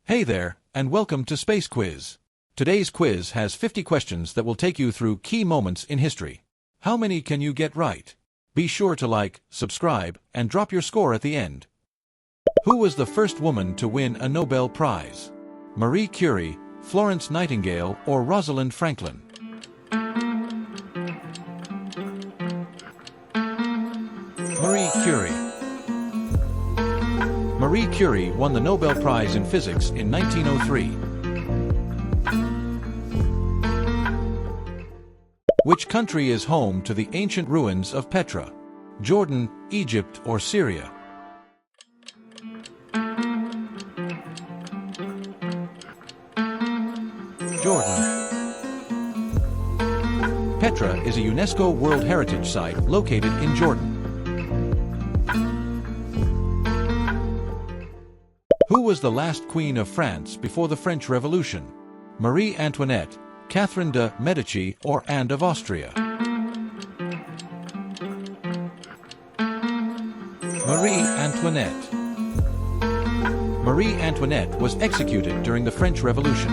Hey there, and welcome to Space Quiz. Today's quiz has 50 questions that will take you through key moments in history. How many can you get right? Be sure to like, subscribe, and drop your score at the end. Who was the first woman to win a Nobel Prize? Marie Curie, Florence Nightingale, or Rosalind Franklin? Marie Curie. Marie Curie won the Nobel Prize in Physics in 1903. Which country is home to the ancient ruins of Petra? Jordan, Egypt, or Syria? Jordan. Petra is a UNESCO World Heritage Site located in Jordan. Who was the last Queen of France before the French Revolution? Marie Antoinette, Catherine de' Medici, or Anne of Austria? Marie Antoinette. Marie Antoinette was executed during the French Revolution.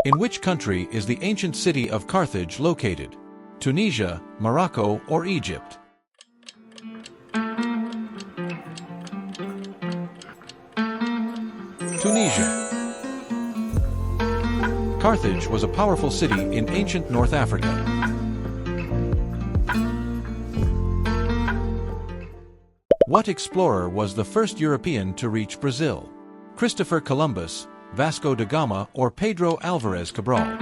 In which country is the ancient city of Carthage located? Tunisia, Morocco, or Egypt? Tunisia. Carthage was a powerful city in ancient North Africa. What explorer was the first European to reach Brazil? Christopher Columbus, Vasco da Gama, or Pedro Alvarez Cabral?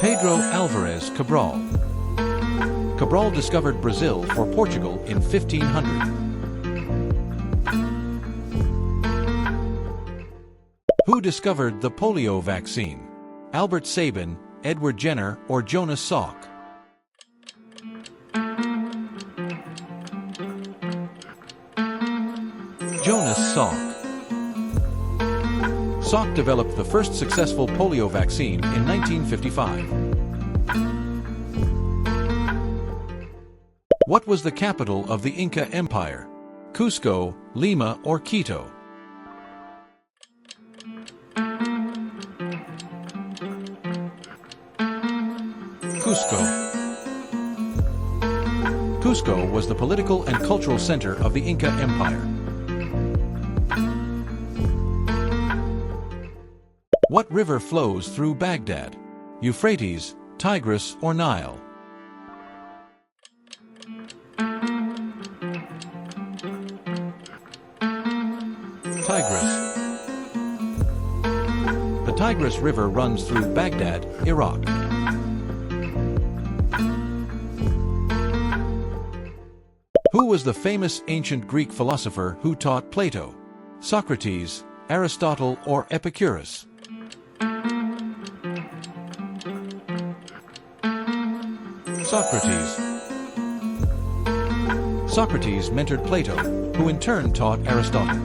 Pedro Alvarez Cabral. Cabral discovered Brazil for Portugal in 1500. Who discovered the polio vaccine? Albert Sabin, Edward Jenner, or Jonas Salk? Jonas Salk. Salk developed the first successful polio vaccine in 1955. What was the capital of the Inca Empire? Cusco, Lima, or Quito? Cusco. Cusco was the political and cultural center of the Inca Empire. What river flows through Baghdad? Euphrates, Tigris, or Nile? Tigris. The Tigris River runs through Baghdad, Iraq. Who was the famous ancient Greek philosopher who taught Plato? Socrates, Aristotle, or Epicurus? Socrates. Socrates mentored Plato, who in turn taught Aristotle.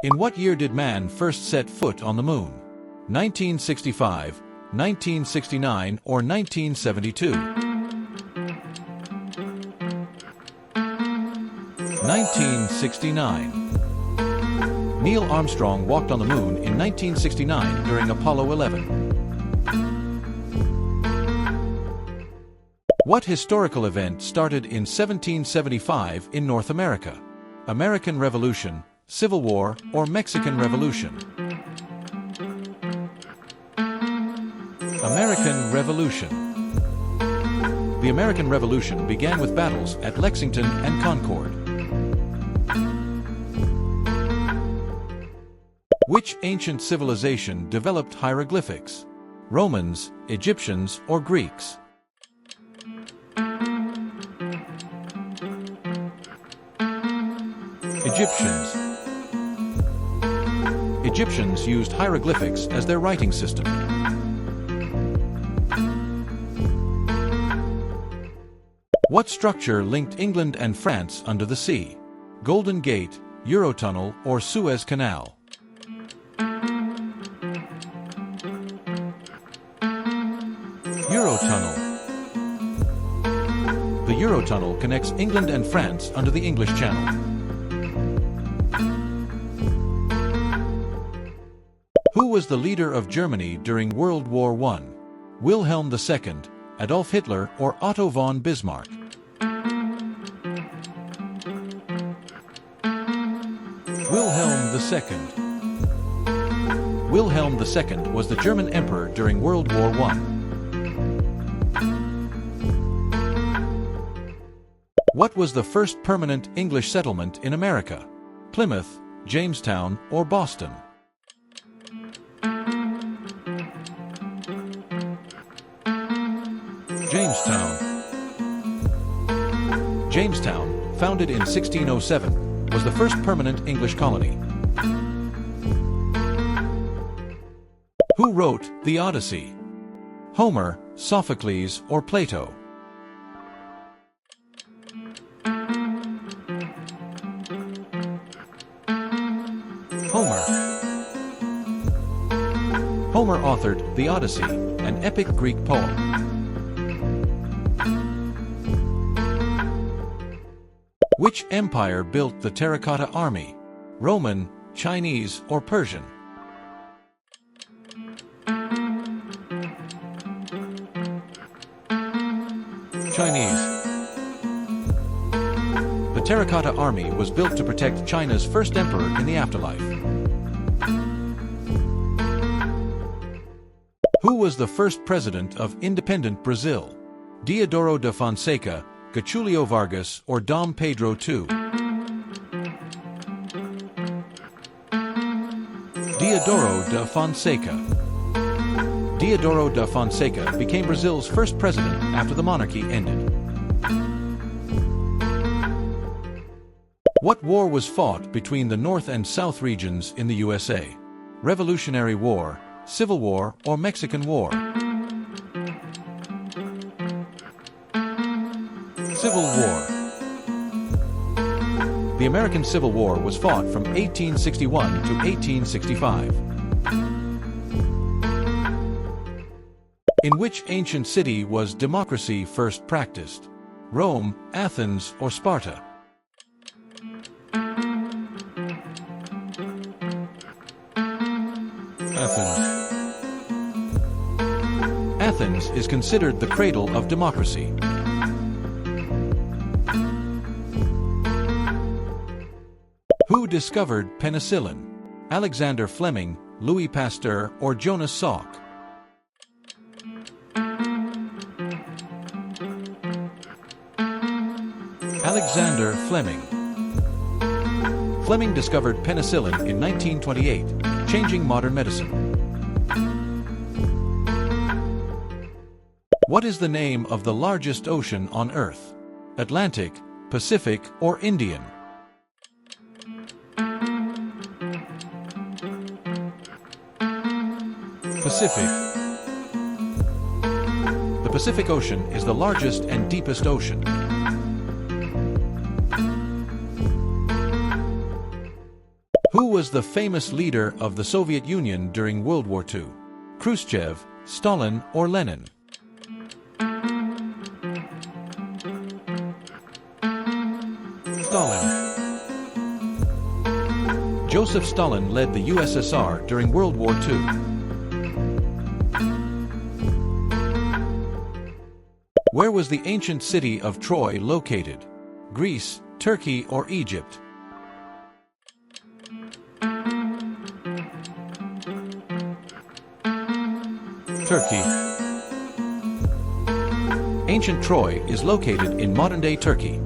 In what year did man first set foot on the moon? 1965, 1969, or 1972? 1969. Neil Armstrong walked on the moon in 1969 during Apollo 11. What historical event started in 1775 in North America? American Revolution, Civil War, or Mexican Revolution? American Revolution. The American Revolution began with battles at Lexington and Concord. Which ancient civilization developed hieroglyphics? Romans, Egyptians, or Greeks? Egyptians. Egyptians used hieroglyphics as their writing system. What structure linked England and France under the sea? Golden Gate, Eurotunnel, or Suez Canal? Eurotunnel. The Eurotunnel connects England and France under the English Channel. Who was the leader of Germany during World War I? Wilhelm II, Adolf Hitler, or Otto von Bismarck? Wilhelm II. Wilhelm II was the German emperor during World War I. What was the first permanent English settlement in America? Plymouth, Jamestown, or Boston? Jamestown. Jamestown, founded in 1607, was the first permanent English colony. Who wrote the Odyssey? Homer, Sophocles, or Plato? Homer. Homer authored the Odyssey, an epic Greek poem. Which empire built the Terracotta Army? Roman, Chinese, or Persian? Chinese. The Terracotta Army was built to protect China's first emperor in the afterlife. Who was the first president of independent Brazil? Deodoro da Fonseca, Getulio Vargas, or Dom Pedro II? Deodoro da Fonseca. Deodoro da Fonseca became Brazil's first president after the monarchy ended. What war was fought between the North and South regions in the USA? Revolutionary War, Civil War, or Mexican War? Civil War. The American Civil War was fought from 1861 to 1865. In which ancient city was democracy first practiced? Rome, Athens, or Sparta? Athens. Athens is considered the cradle of democracy. Who discovered penicillin? Alexander Fleming, Louis Pasteur, or Jonas Salk? Alexander Fleming. Fleming discovered penicillin in 1928, changing modern medicine. What is the name of the largest ocean on Earth? Atlantic, Pacific, or Indian? Pacific. The Pacific Ocean is the largest and deepest ocean. Who was the famous leader of the Soviet Union during World War II? Khrushchev, Stalin, or Lenin? Stalin. Joseph Stalin led the USSR during World War II. Where was the ancient city of Troy located? Greece, Turkey, or Egypt? Turkey. Ancient Troy is located in modern-day Turkey.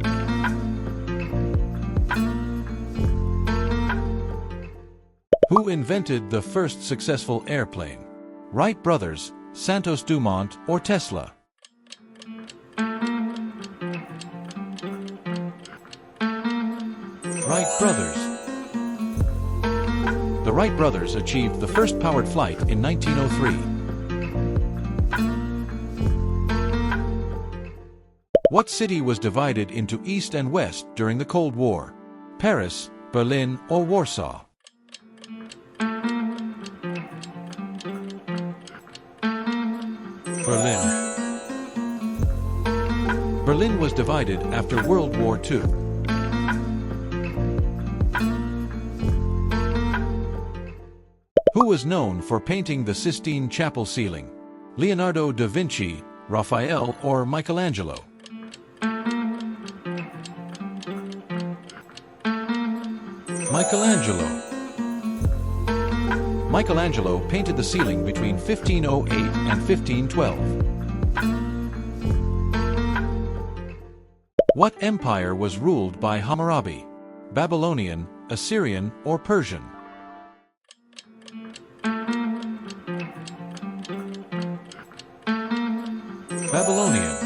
Who invented the first successful airplane? Wright brothers, Santos Dumont, or Tesla? Wright brothers. The Wright brothers achieved the first powered flight in 1903. What city was divided into East and West during the Cold War? Paris, Berlin, or Warsaw? Berlin. Berlin was divided after World War II. Who was known for painting the Sistine Chapel ceiling? Leonardo da Vinci, Raphael, or Michelangelo? Michelangelo. Michelangelo painted the ceiling between 1508 and 1512. What empire was ruled by Hammurabi? Babylonian, Assyrian, or Persian? Babylonian.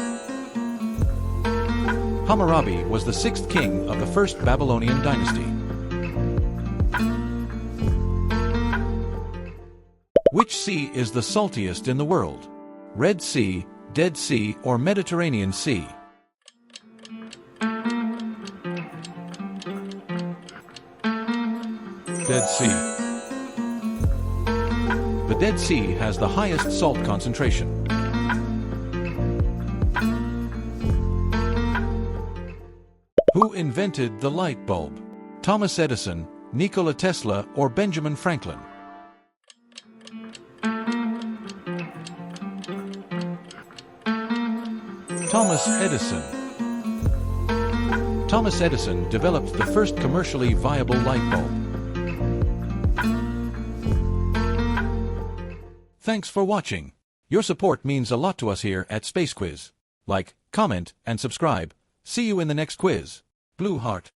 Hammurabi was the sixth king of the first Babylonian dynasty. Which sea is the saltiest in the world? Red Sea, Dead Sea, or Mediterranean Sea? Dead Sea. The Dead Sea has the highest salt concentration. Who invented the light bulb? Thomas Edison, Nikola Tesla, or Benjamin Franklin? Thomas Edison. Thomas Edison developed the first commercially viable light bulb. Thanks for watching. Your support means a lot to us here at Space Quiz. Like, comment, and subscribe. See you in the next quiz. Blue Heart.